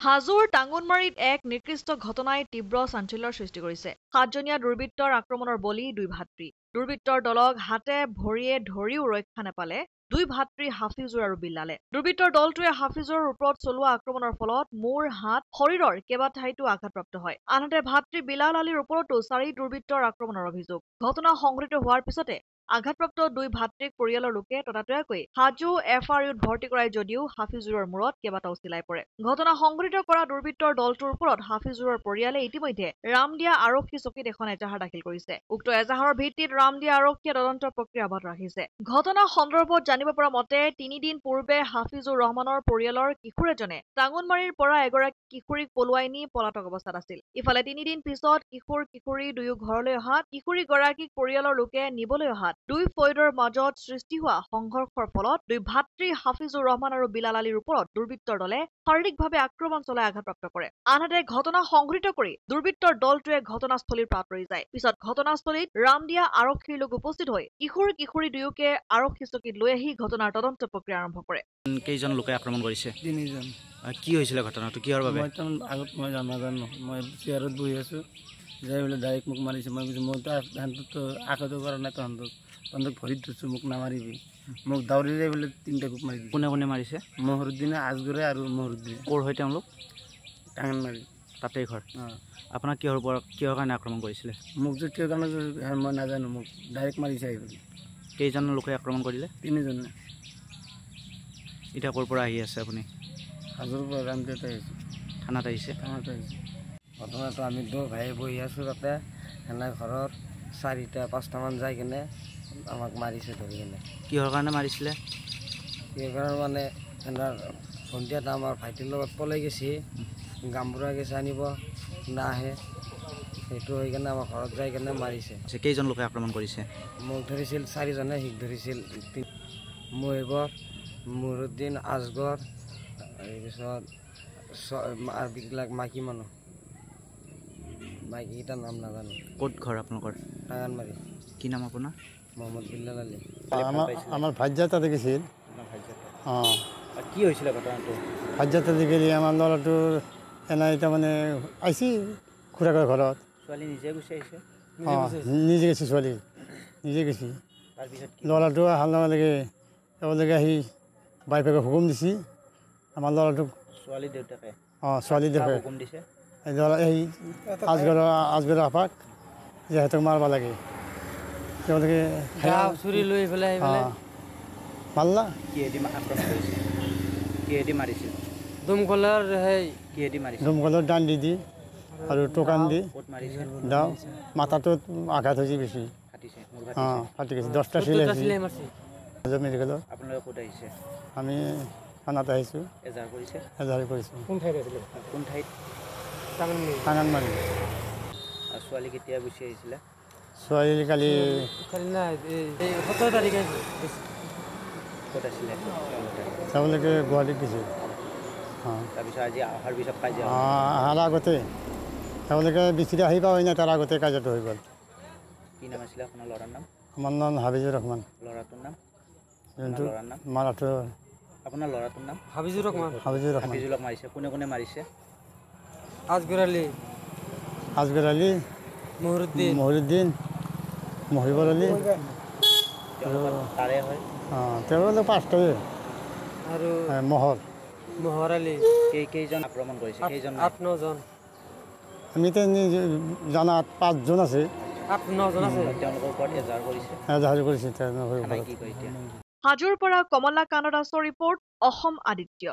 হাজোৰ টাঙ্গুনমাৰীত এক নিকৃষ্ট ঘটনাই তীব্ৰ চাঞ্চল্যৰ সৃষ্টি কৰিছে। 7জনীয়া দুৰ্বৃত্তৰ আক্ৰমণৰ বলি দুই ভাতৃ। দুৰ্বৃত্তৰ দলক হাতে ভৰিয়ে ধৰিও ৰক্ষা নাপালে দুই ভাতৃ হাফিজুৰ আৰু বিল্লালে। দুৰ্বৃত্তৰ দলটোৱে হাফিজুৰৰ ওপৰত চলোৱা আক্ৰমণৰ ফলত মূৰ, হাত, শৰীৰৰ কেইবাঠাইতো আঘাতপ্ৰাপ্ত হয়। আনহাতে ভাতৃ বিলাল আলীৰ ওপৰতো 4 দুৰ্বৃত্তৰ আক্ৰমণৰ অভিযোগ। ঘটনা সংঘটিত হোৱাৰ পিছতে আঘাতপ্ৰাপ্ত দুই ভাতৃক পৰিয়ালৰ লোকে ততাতৈয়াকৈ হাজো FRUত ভৰ্তি কৰায় যদিও হাফিজুৰৰ মূৰত কেইবাটাও চিলাই পৰে। ঘটনা সংঘটিত কৰা দুৰ্বৃত্তৰ দলটোৰ ওপৰত হাফিজুৰৰ পৰিয়ালে ইতিমধ্যে ৰামদিয়া আৰক্ষী চকীত এখন এজাহাৰ দাখিল কৰিছে। উক্ত এজাহাৰৰ ভিত্তিত ৰামদিয়া আৰক্ষীয়ে তদন্ত প্ৰক্ৰিয়া অব্যাহত ৰাখিছে। ঘটনা সন্দৰ্ভত জানিব পৰা মতে 3 দিন পূৰ্বে হাফিজুৰ ৰহমানৰ পৰিয়ালৰ কিশোৰ এজনে টাঙ্গুনমাৰীৰ পৰা এগৰাকী কিশোৰীক পলুৱাই নি পলাতক অৱস্থাত আছিল। ইফালে 3 দিন পিছত কিশোৰ-কিশোৰী দুয়ো ঘৰলৈ অহাত কিশোৰীগৰাকীক পৰিয়ালৰ লোকে নিবলৈ অহাত দুই ফৈদৰ মাজত সৃষ্টি হোৱা সংঘৰ্ষৰ ফলত দুই ভাতৃ হাফিজুৰ ৰহমান আৰু বিলাল আলীৰ ওপৰত দুৰ্বৃত্তৰ দলে শাৰীৰিকভাৱে আক্ৰমণ চলাই আঘাতপ্ৰাপ্ত কৰে। আনহাতে ঘটনা সংঘটিত কৰি দুৰ্বৃত্তৰ দলটোৱে ঘটনাস্থলীৰ পৰা আঁতৰি যায়। পিছত ঘটনাস্থলীত ৰামদিয়া আৰক্ষীৰ লোক উপস্থিত হৈ কিশোৰ-কিশোৰী দুয়োকে আৰক্ষী চকীত লৈ আহি ঘটনাৰ তদন্ত প্ৰক্ৰিয়া আৰম্ভ কৰে। কেইজন লোকে আক্ৰমণ কৰিছে? 3 জন। কি হৈছিল ঘটনাটো, কিহৰ বাবে? মই নাজানো, মই চেয়াৰত বহি আছোঁ, যাই বোলে ডাইৰেক্ট মোক মাৰিছে। মই কৈছোঁ মই তো আঘাতো কৰা নাই, তহঁতক ভৰিত ধৰিছোঁ, মোক নামাৰিবি। মোক দাউৰি যাই বোলে 3টা কোপ মাৰি দিছে। কোনে কোনে মাৰিছে? মহৰুদ্দিনে, আজগৰে আৰু মহৰুদ্দিনে। ক'ৰ হয় তেওঁলোক? টাঙ্গুনমাৰী। তাতেই ঘৰ। আপোনাক কিহৰ কাৰণে আক্ৰমণ কৰিছিলে? মোক যে কিয় কাৰণে মই নাজানো, মোক ডাইৰেক্ট মাৰিছে আহি বোলে। কেইজন লোকে আক্ৰমণ কৰিলে? 3 জনে। এতিয়া ক'ৰ পৰা আহি আছে আপুনি? হাজোৰ পৰা ৰামদিয়াত আহিছোঁ। থানাত আহিছে? থানাত আহিছোঁ। ঘটনাটো আমি 2 ভাই বহি আছোঁ তাতে, সেনে ঘৰৰ 4টা-5টামান যাই কিনে আমাক মাৰিছে ধৰি কিনে। কিহৰ কাৰণে মাৰিছিলে? কিহৰ কাৰণে মানে সেনাৰ ভণ্টিহঁতে আমাৰ ভাইটিৰ লগত পলাই গৈছে, গামবুঢ়া গৈছে আনিব, নাহে। সেইটো হৈ কিনে আমাৰ ঘৰত যাই কিনে মাৰিছে। কেইজন লোকে আক্ৰমণ কৰিছে? মোক ধৰিছিল 4 জনে, সিক ধৰিছিল মহিবৰ, মহৰুদ্দিন, আজগৰ, তাৰপিছত এইবিলাক মাইকী মানুহ, মাইকীকেইটাৰ নাম নাজানো। ক'ত ঘৰ আপোনালোকৰ? টাঙ্গুনমাৰী। কি নাম আপোনাৰ? মোহাম্মদ বিল্লাল আলী। আমার ভাজ্যাতা দেখেছিল। অঁ, কি হৈছিলে ঘটনাটো? ভাজ্যাতা দেখি আমার ল'ৰাটোৰ এনাই তাৰমানে আহিছে খুৰাকৰ ঘৰত। ছোৱালী নিজে গুচি আহিছে? অঁ, নিজে গেছি, ছোৱালী নিজে গেছি। তাৰপিছত ল'ৰাটো অহাৰ লগে লগে তেওঁলোকে আহি বাইফেকে হুকুম দিছে আমাৰ ল'ৰাটোক। ছোৱালী দেউতাকে? অঁ, ছোৱালী দেখে হুকুম দিছে এই আজগৰৰ আপাক যে সিহঁতক মাৰিব লাগে। তেওঁলোকে চুৰি লৈ পেলাই মাৰলা। কিহেদি আক্ৰমণ কৰিছে? কিহেদি মাৰিছিল? দমকলৰ কিহেদি মাৰিছিল? দমকলৰ দান দি আৰু টোকান দি ক'ত মাৰিছে? দাও, মাথাটোত আঘাত হৈছে বেছি। ফাটিছে? অঁ, ফাটি গৈছে, 10টা চিলাই মাৰিছে মেডিকেলত। আপোনালোকে ক'ত আহিছে? আমি থানাত আহিছোঁ, এজাহাৰ কৰিছে? এজাহাৰ কৰিছোঁ। কোন ঠাইত আছিলে? কোন ঠাইত? টাঙ্গুনমাৰী। আৰু ছোৱালী কেতিয়া গুচি আহিছিলে? ছোৱালী কালি 17 তাৰিখে ক'ত আছিলে তেওঁলোকে? তেওঁলোকে গুৱাহাটীত গৈছে। অঁ, তাৰপিছত আজি অহাৰ পিছত কাজিয়া হ'ল? অহাৰ আগতে তেওঁলোকে বিচৰি আহি পাই নাই, তাৰ আগতে কাজিয়াটো হৈ গ'ল। কি নাম আছিলে আপোনাৰ ল'ৰাৰ নাম? আমাৰ নাম হাফিজুৰ ৰহমান। ল'ৰাটোৰ নাম? যোনটো ল'ৰাৰ নাম? মাৰাটো আপোনাৰ ল'ৰাটোৰ নাম? হাফিজুৰ ৰহমান। হাফিজুৰ ৰহমান। হাফিজুলক মাৰিছে? কোনে কোনে মাৰিছে? আজগৰ আলী, মহৰুদ্দিন, মহিবৰ আলী তেওঁলোকৰ তাৰে হয়? অঁ, তেওঁলোকে 5টাই আৰু মহৰ আলী। কেইজন আক্ৰমণ কৰিছে? কেইজন? 8-9 জন। আমি জানাত 5 জন আছে। 8-9 জন আছে। তেওঁলোকৰ ওপৰত এজাহাৰ কৰিছে? এজাহাৰ কৰিছে। থানাই কি কয় এতিয়া? হাজোৰ পৰা কমলা কান্ত দাসৰ ৰিপৰ্ট, অসম আদিত্য।